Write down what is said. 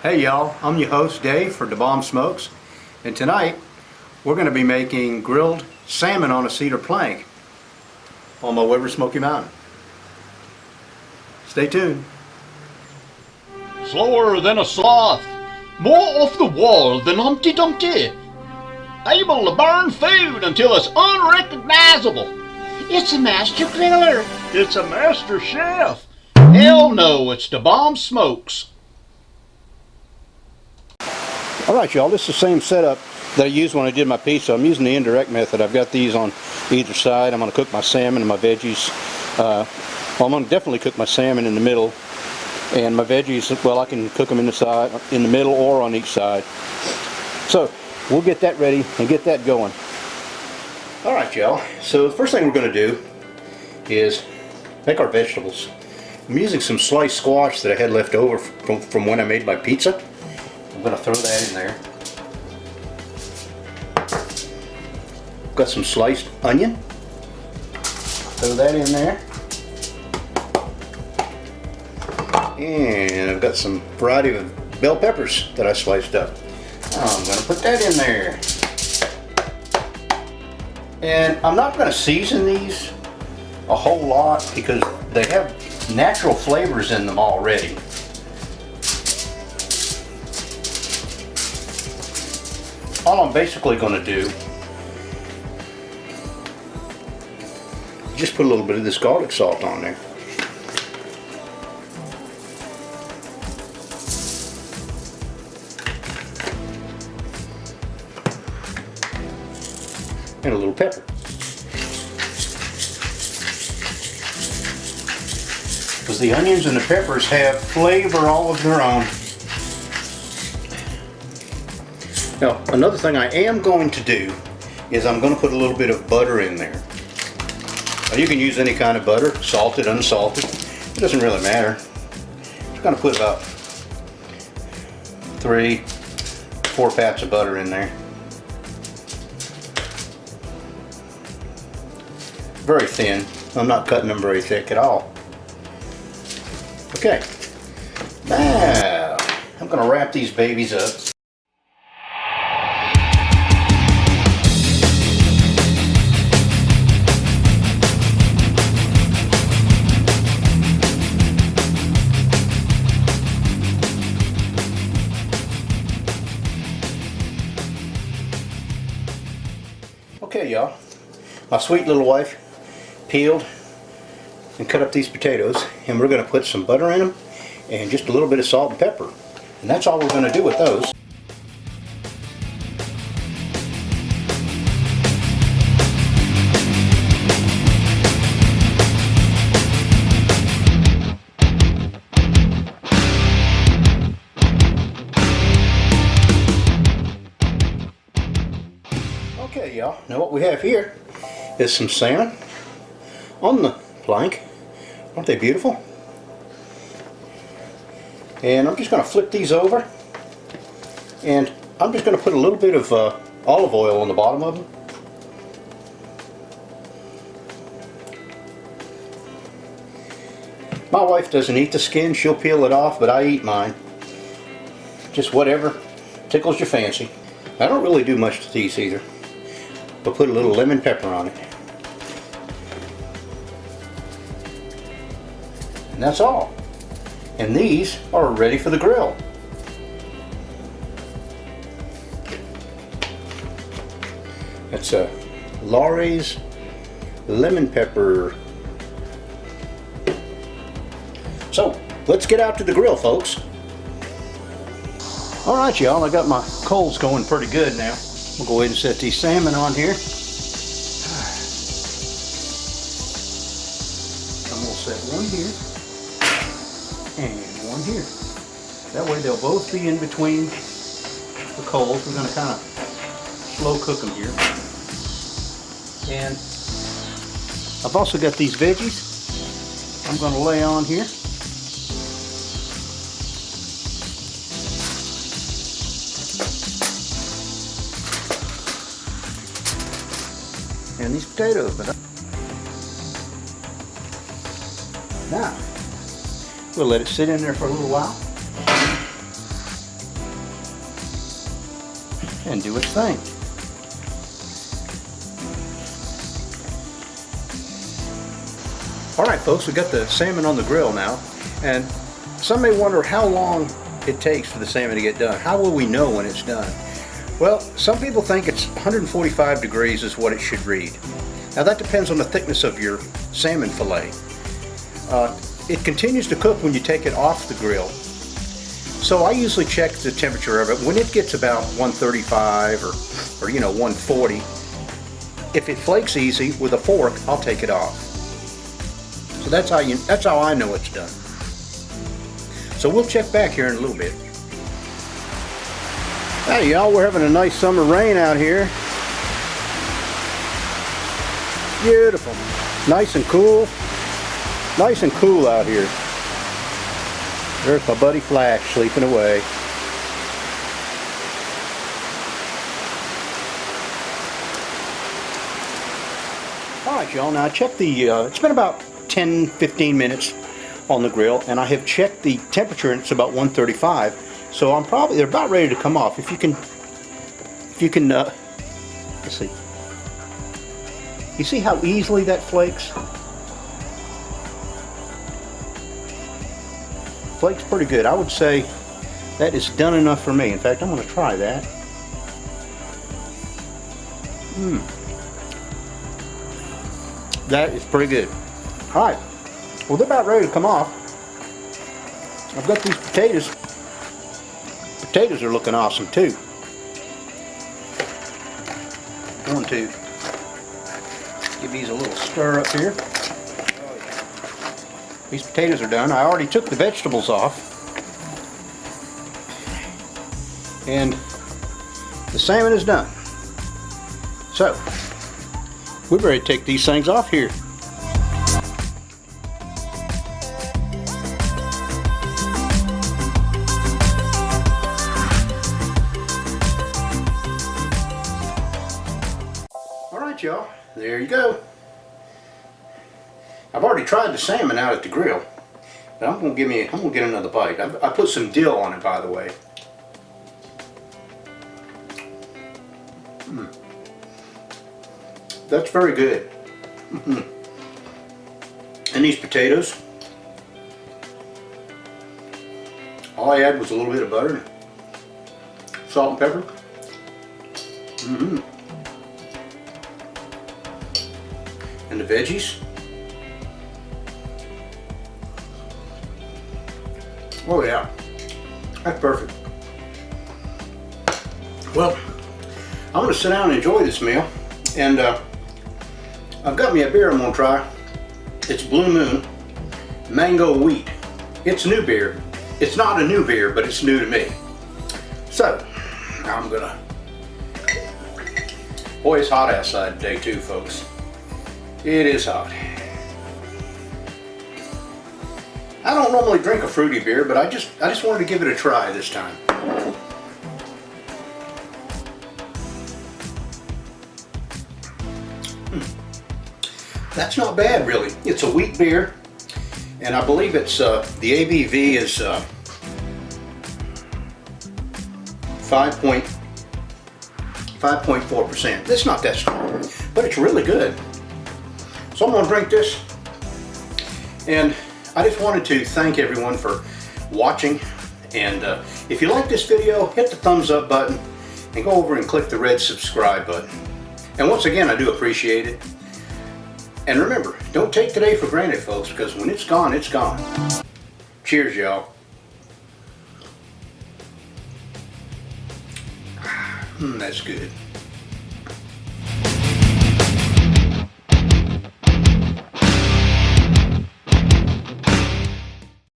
Hey y'all, I'm your host Dave for Da Bomb Smokes, and tonight we're going to be making grilled salmon on a cedar plank on my Weber Smokey Mountain. Stay tuned. Slower than a sloth, more off the wall than Humpty Dumpty, able to burn food until it's unrecognizable. It's a master griller. It's a master chef. Hell no, it's Da Bomb Smokes. Alright y'all, this is the same setup that I used when I did my pizza. I'm using the indirect method. I've got these on either side. I'm going to cook my salmon and my veggies. Well, I'm going to definitely cook my salmon in the middle, and my veggies, well, I can cook them in the middle or on each side. So we'll get that ready and get that going. Alright y'all, so the first thing we're going to do is make our vegetables. I'm using some sliced squash that I had left over from when I made my pizza. I'm going to throw that in there. Got some sliced onion. Throw that in there. And I've got some variety of bell peppers that I sliced up. I'm going to put that in there. And I'm not going to season these a whole lot because they have natural flavors in them already. All I'm basically going to do is just put a little bit of this garlic salt on there. And a little pepper. Because the onions and the peppers have flavor all of their own. Now, another thing I am going to do is I'm going to put a little bit of butter in there. Now, you can use any kind of butter, salted, unsalted. It doesn't really matter. I'm going to put about 3-4 pats of butter in there. Very thin. I'm not cutting them very thick at all. Okay. Now, I'm going to wrap these babies up. Okay y'all, my sweet little wife peeled and cut up these potatoes, and we're going to put some butter in them and just a little bit of salt and pepper, and that's all we're going to do with those. Okay y'all, now what we have here is some salmon on the plank. Aren't they beautiful? And I'm just going to flip these over, and I'm just going to put a little bit of olive oil on the bottom of them. My wife doesn't eat the skin, she'll peel it off, but I eat mine. Just whatever tickles your fancy. I don't really do much to these either, but put a little lemon pepper on it. And that's all. And these are ready for the grill. That's a Laurie's lemon pepper. So, let's get out to the grill, folks. Alright y'all, I got my coals going pretty good now. We'll go ahead and set these salmon on here. I'm going to set one here and one here. That way they'll both be in between the coals. We're going to kind of slow cook them here. And I've also got these veggies I'm going to lay on here. And these potatoes. Now, we'll let it sit in there for a little while. and do its thing. Alright folks, we got the salmon on the grill now, and some may wonder how long it takes for the salmon to get done. How will we know when it's done? Well, some people think it's 145 degrees is what it should read. Now that depends on the thickness of your salmon fillet. It continues to cook when you take it off the grill. So I usually check the temperature of it when it gets about 135 or 140. If it flakes easy with a fork, I'll take it off. So that's how I know it's done. So we'll check back here in a little bit. Hey y'all, we're having a nice summer rain out here. Beautiful. Nice and cool. Nice and cool out here. There's my buddy Flash sleeping away. Alright y'all, now I checked the, it's been about 10-15 minutes on the grill, and I have checked the temperature and it's about 135. So they're about ready to come off. If you can, let's see. You see how easily that flakes? Flakes pretty good. I would say that is done enough for me. In fact, I'm going to try that. That is pretty good. Alright, well they're about ready to come off. I've got these potatoes. Potatoes are looking awesome too. Going to give these a little stir up here. These potatoes are done. I already took the vegetables off. And the salmon is done. So, we're ready to take these things off here. Alright y'all, there you go. I've already tried the salmon out at the grill, but I'm gonna get another bite. I put some dill on it, by the way. That's very good. And these potatoes, all I had was a little bit of butter, salt and pepper. And the veggies. Oh yeah, that's perfect. Well, I'm going to sit down and enjoy this meal, and I've got me a beer I'm going to try. It's Blue Moon Mango Wheat. It's new beer. It's not a new beer, but it's new to me. So, I'm going to... Boy, it's hot outside today too, folks. It is hot. I don't normally drink a fruity beer, but I just wanted to give it a try this time. That's not bad, really. It's a wheat beer, and I believe it's the ABV is 5.4%. It's not that strong, but it's really good. So I'm gonna drink this, and I just wanted to thank everyone for watching, and if you like this video, hit the thumbs up button and go over and click the red subscribe button. And once again, I do appreciate it. And remember, don't take today for granted, folks, because when it's gone, it's gone. Cheers, y'all. That's good.